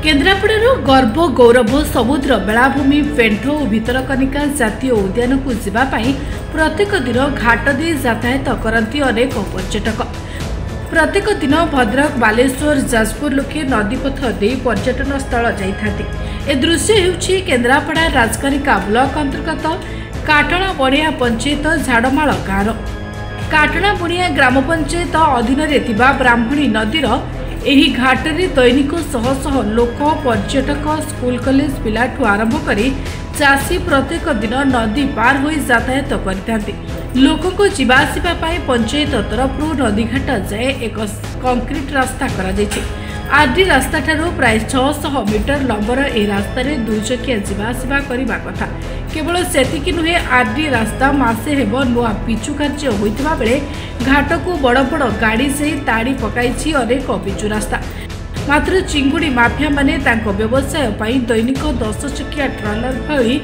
केन्द्रापड़ार गर्व गौरव समुद्र बेलाभूमि पेंठ और भितरकनिका जातीय उद्यान को जावाई प्रत्येक दिन घाट दे यातायात करती अनेक पर्यटक। प्रत्येक दिन भद्रक बालेश्वर जाजपुर लोके नदीपथ दे पर्यटन स्थल जाइथांती। ए दृश्य हेउछि केन्द्रापड़ा राजकानिका ब्लॉक अंतर्गत काटणा बणिया पंचायत झाड़माल गाँव। काटणा बणिया ग्राम पंचायत अधीन ब्राह्मणी नदीर एही घाटरे दैनिक शह शह लोक पर्यटक स्कूल कॉलेज पिलाठू आरंभ करी चाषी प्रत्येक दिन नदी पार हो यातायात करते। लोकों को जीवासीबा पाई पंचायत तरफ नदीघाट जाए एक कंक्रीट रास्ता करा आरडी रास्ता ठारू प्राय 600 मीटर लंबर ए रास्ता रे दुई चकिया जीवासीबा करिबा कथा। केवल सेतिकी नुहे आरडी रास्ता मासे हेबो नुआ पिचु कार्य होइतबा बेले घाट को बड़ बड़ गाड़ी से ताड़ी पकाइछि अनेक पिचु रास्ता। मात्र चिंगुड़ी माफिया माने तांको व्यवसाय पाई दैनिक 10 चकिया ट्रलर भली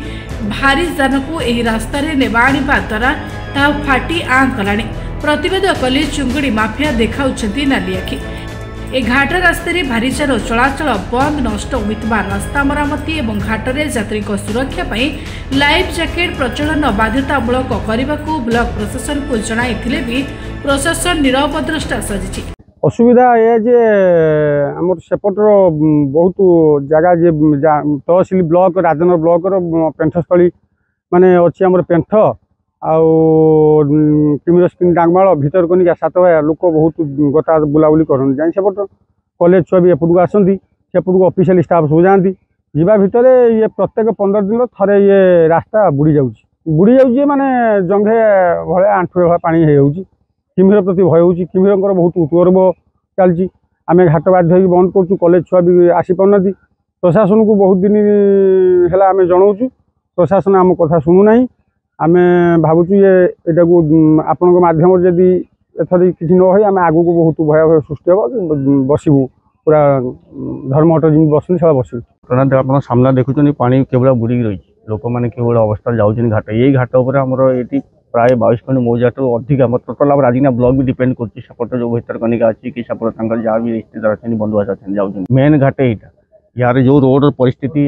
भारी जान को एही रास्ता रे नेबा आनिबा द्वारा ता फाटी आं कलाणी। प्रतिवेद कले चिंगुड़ी माफिया देखाउछंती नाली आखि। ए घाट रास्ते भारी जार चलाचल बंद नष्ट होइतबा रास्ता मरामती और घाट रे यात्री सुरक्षा पाई लाइफ जैकेट प्रचलन बाध्यतामूलक करने को ब्लॉक प्रशासन को जणाइथिले भी प्रशासन नीरव द्रष्टा सजिछि। असुविधा ये जे हमर सेपटर बहुत जगह जे तहसील ब्लॉक राजनगर ब्लॉक पेंठस्थली माने अछि हमर पेंठ आउ किमिरस्किन डांगमाल भीतर कनिका सातवा लोक बहुत गता बुलाबुली करन जाई सेपट कॉलेज छुआ भी एपटू आसती सेपटू ऑफिशियल स्टाफ सब जाती जीवा भितर ये प्रत्येक 15 दिन थरे ये रास्ता बुड़ी जाउची माने जंघे भले आंठुए भले पानी हे जाउची। किमिर प्रति भय होउची। किमिरंकर बहुत उत्गर्भ चलची। आमे घाट बाध्य होई बंद करछु। कॉलेज छुआ भी आसी पाउनाती। प्रशासन को बहुत दिन हेला आमे जणाउछु। प्रशासन आम कथा सुनु नाही। आमे भावुछु ये एटा को आपन माध्यम जदि एथरी किछि न होई आमे आगु को बहुत भय सृष्टि हो बसिबु पूरा धर्म हट जिन बसनी सब बसिबु। कारण आपन सामना देखुछनी पानी केवल बुड़ी रही लोक माने केवल अवस्था जाउछनी घाट यही घाट ऊपर हमर एटी प्राय 22 खंड मौजाट अधिक हम टोटल अब राजिना ब्लॉक भी डिपेंड करछि सपोर्ट जो भीतर कनिका अछि कि सपोर्ट तांकर जा भी रिश्तेदार अछि बंधुआस अछि जाउछनी मेन घाट एटा यार जो रोड परिस्थिति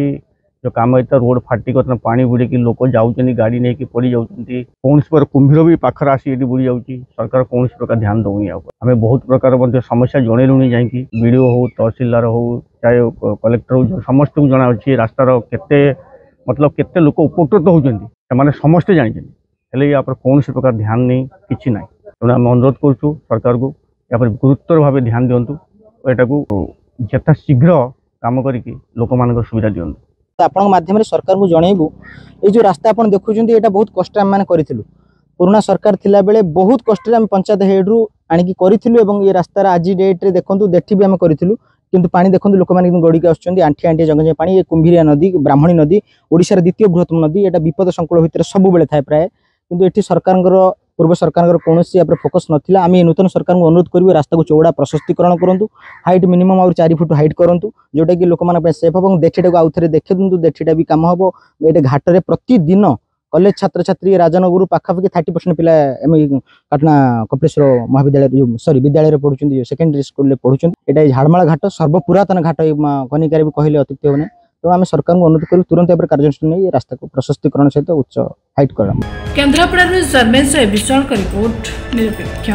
जो काम है रोड फाटी कर पानी बुड़ी की लोक जाऊँगी गाड़ी नहीं कि पड़ी जाऊँगी कौन पर कुंभीर भी पाखर आसी ये बुड़ी जाऊँगी सरकार कौन प्रकार ध्यान दौनी आम बहुत प्रकार समस्या जनइलुणी जाकि बीडीओ हो तहसीलदार हो चाहे कलेक्टर हो समस्त को जना अच्छी रास्तार केते मतलब केते लोक उपकृत होती समस्ते जानते या कौन प्रकार ध्यान नहीं कि ना तेना आम अनुरोध करूँ सरकार को या गुरुत्वर भाव ध्यान दिंतु यहाँ को यथा शीघ्र कम करके लोक मान सुविधा दिंतु। आपण माध्यम सरकार को जनइबू ये जो रास्ता आप देखुं ये बहुत कष्ट आम मैंने पुराना सरकार थिला बेले बहुत कष्ट पंचायत हेड रु आणिकी करूँ ये रास्तार आज डेट्रे देखूँ देठी भी आम करूँ किंतु पानी देखो लोक मैंने गड़िक आसुँच आंठी आंठी जगह पानी ये कुंभीरिया नदी ब्राह्मणी नदी ओडिशार द्वितीय बृहत्तम नदी यहाँ विपद संकुल भितर सब बेले थाए प्राय किंतु ये सरकार पूर्व सरकार कौन फोकस नाला आम नूतन सरकार को अनुरोध करेंगे रास्ता को चौड़ा प्रशस्तीकरण करूँ हाइट मिनिमम और 4 फुट हाइट करूँ जोटा कि लोक मैंने सेफ हम देठीटा को आउ थे देखी दिंतु देठीटा भी कम हम ये घाटे प्रतिदिन कॉलेज छात्र छात्री राजनगर पाखापाखि 30% पिला काटना कपिलेश्वर महाविद्यालय सॉरी विद्यालय पढ़ुं सेकेंडरी स्कूल पढ़ुं ये झाड़माल घाट सर्वपुरातन घाट कनिकार भी कहले अत्युक्ति होने तेणु आम सरकार को अनुरोध करूँ तुरंत कार्यानुष्ठान नहीं रास्ता को प्रशस्तीकरण सहित उच्च हाइट कर। केन्द्रापड़ा विशाल रिपोर्ट निरपेक्ष।